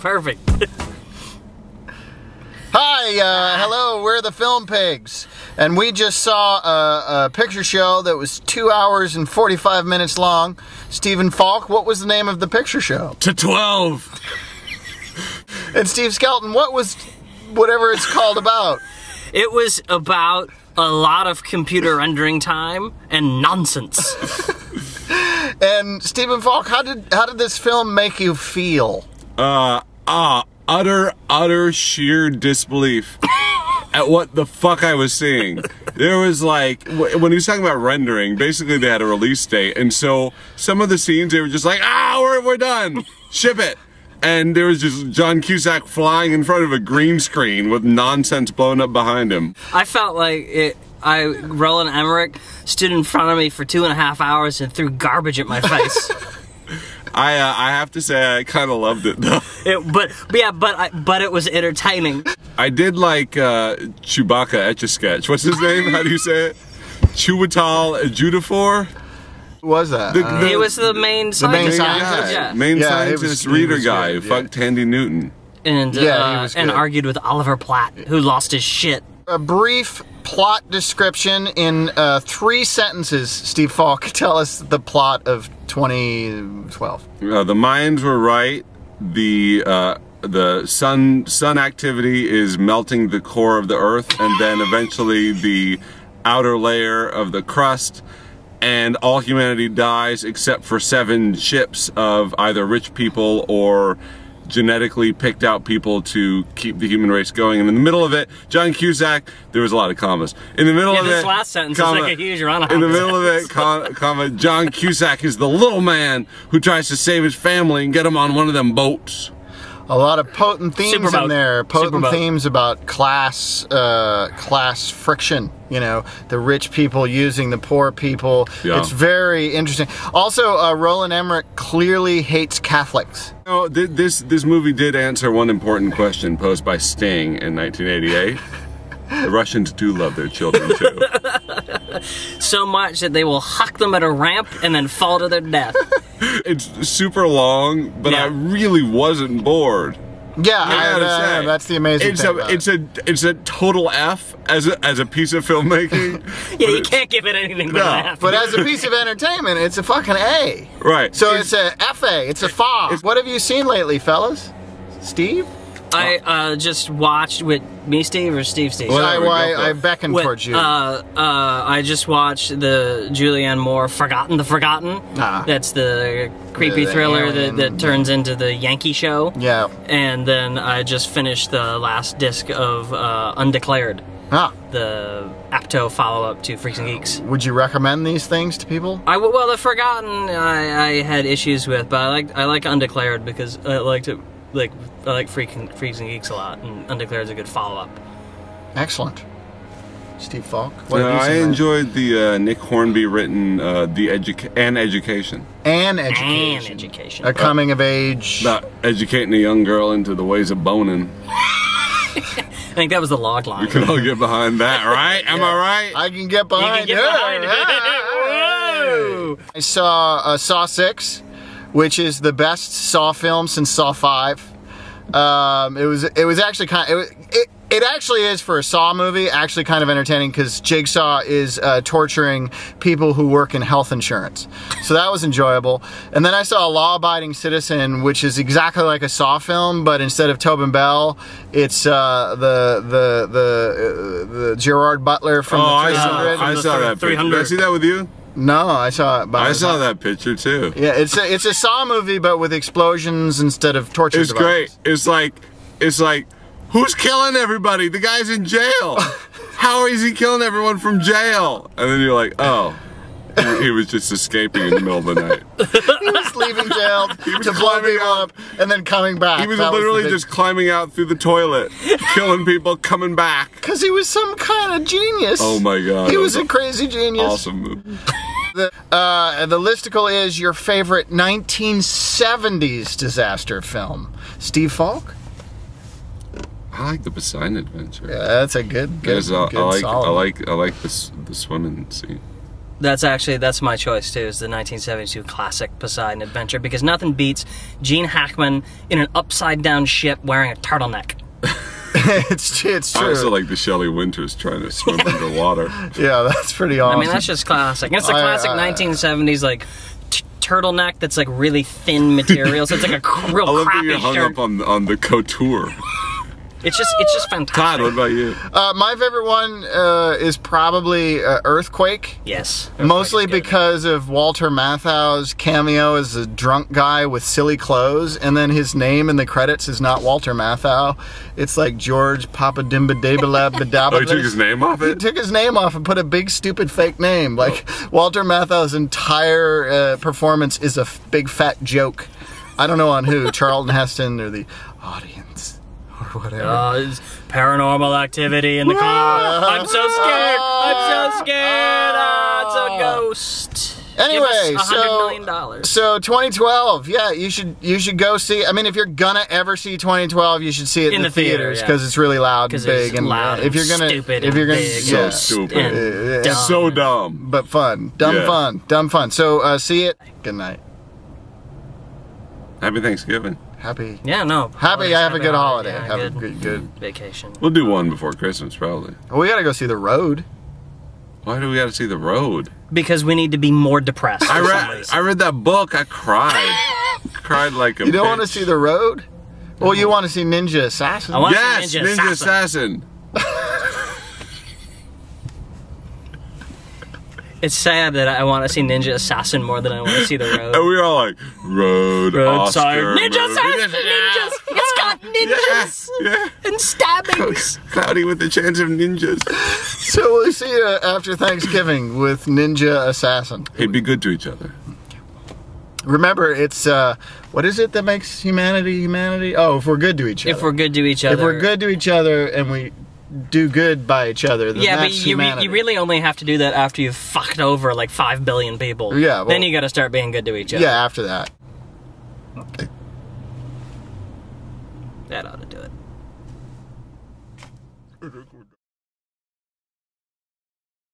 perfect. Hi, hello, we're the Film Pigs, and we just saw a picture show that was 2 hours and 45 minutes long. Stephen Falk, what was the name of the picture show? To 12. And Steve Skelton, what was whatever it's called about? It was about a lot of computer rendering time and nonsense. And Stephen Falk, how did this film make you feel? Utter sheer disbelief at what the fuck I was seeing. There was like, when he was talking about rendering, basically they had a release date, and so some of the scenes they were just like, we're done, ship it. And there was just John Cusack flying in front of a green screen with nonsense blowing up behind him. I felt like Roland Emmerich stood in front of me for 2.5 hours and threw garbage at my face. I have to say I kind of loved it though. But it was entertaining. I did like Chewbacca Etch-a-Sketch. What's his name? How do you say it? Chiwetel Ejiofor? Who was that? He was the main scientist. Main scientist reader guy who fucked Tandy Newton. And argued with Oliver Platt, who lost his shit. A brief plot description in 3 sentences, Steve Falk. Tell us the plot of 2012. The Mayans were right. The sun activity is melting the core of the Earth, and then eventually the outer layer of the crust, and all humanity dies except for 7 ships of either rich people or genetically picked out people to keep the human race going. And in the middle of it, John Cusack, there was a lot of commas. In the middle of this it, last sentence is like a huge run-on. in the middle of it, comma, John Cusack is the little man who tries to save his family and get him on one of them boats. A lot of potent themes in there. Potent themes about class friction. You know, the rich people using the poor people. Yeah. It's very interesting. Also, Roland Emmerich clearly hates Catholics. You know, this movie did answer one important question posed by Sting in 1988. The Russians do love their children too. So much that they will huck them at a ramp and then fall to their death. It's super long, but I really wasn't bored. Yeah, I understand. That's the amazing thing. It's a total F as a piece of filmmaking. Yeah, you can't give it anything but an F. But as a piece of entertainment, it's a fucking A. Right. So it's a FA. It's a FA. What have you seen lately, fellas? Steve? I just watched with me, Steve, or Steve? Well, I beckoned towards you. I just watched the Julianne Moore Forgotten the Forgotten. That's the creepy thriller that turns into the Yankee Show. Yeah. And then I just finished the last disc of Undeclared. The Apto follow-up to Freaks and Geeks. Would you recommend these things to people? Well, the Forgotten I had issues with, but I like Undeclared because I liked it. I like Freaks and Geeks a lot, and Undeclared is a good follow-up. Excellent. Steve Falk? I enjoyed the Nick Hornby written An Education. An Education. A coming of age. About educating a young girl into the ways of boning. I think that was the log line. We can all get behind that, right? Am I right? I can get behind it. I saw Saw 6. Which is the best Saw film since Saw 5. It was actually it actually is, for a Saw movie, actually kind of entertaining, because Jigsaw is torturing people who work in health insurance. So that was enjoyable. And then I saw A Law-Abiding Citizen, which is exactly like a Saw film, but instead of Tobin Bell, it's the Gerard Butler from the 300. I saw that. Did I see that with you? No, I saw it. I saw that picture too. Yeah, it's a Saw movie, but with explosions instead of torture devices. Great. It's like, who's killing everybody? The guy's in jail. How is he killing everyone from jail? And then you're like, oh, he was just escaping in the middle of the night. He was leaving jail to blow people up and then coming back. He was literally just climbing out through the toilet, killing people, coming back. Because he was some kind of genius. Oh my God. He was a crazy genius. Awesome movie. The listicle is your favorite 1970s disaster film. Steve Falk? I like the Poseidon Adventure. Yeah, that's a good solid. I like the swimming scene. That's my choice too. Is the 1972 classic Poseidon Adventure, because nothing beats Gene Hackman in an upside down ship wearing a turtleneck. It's true. I also like the Shelley Winters trying to swim underwater. Yeah, that's pretty awesome. I mean, that's just classic. It's the classic 1970s like turtleneck that's like really thin material, so it's like a real crappy shirt. Hung up on the couture. It's just fantastic. Todd, what about you? My favorite one is probably Earthquake. Yes. Mostly because of Walter Matthau's cameo as a drunk guy with silly clothes, and then his name in the credits is not Walter Matthau. It's like George Papadimba. Oh, he took his name off it? He took his name off and put a big stupid fake name. Like, Walter Matthau's entire performance is a big fat joke. I don't know on who, Charlton Heston or the audience. Or whatever. It's paranormal activity in the car. I'm so scared. I'm so scared. It's a ghost. Anyway, $100 million. So 2012, yeah, you should go see. I mean, if you're gonna ever see 2012, you should see it in the theaters because it's really loud and big. And loud if you're gonna, stupid, if you're gonna, big, so stupid, so dumb, but fun, dumb fun. So see it. Good night. Happy Thanksgiving. Happy. Yeah, no. Happy. Have a good holiday. Yeah, have a good vacation. We'll do one before Christmas, probably. Well, we gotta go see The Road. Why do we gotta see The Road? Because we need to be more depressed. I read that book. I cried. Cried like a. You don't bitch. want to see The Road? Well, you want to see Ninja Assassin? Yes, Ninja Assassin. It's sad that I want to see Ninja Assassin more than I want to see The Road. And we were all like, Road Oscar. Ninja Assassin! Ninjas! It's got ninjas! Yeah. And stabbings! Cloudy with the chance of ninjas. So we'll see you after Thanksgiving with Ninja Assassin. Hey, be good to each other. Remember, it's, what is it that makes humanity? Oh, if we're good to each other. If we're good to each other. If we're good to each other and we do good by each other, then yeah, that's but you really only have to do that after you've fucked over like 5 billion people. Yeah, well, then you gotta start being good to each other. Yeah, after that. That ought to do it.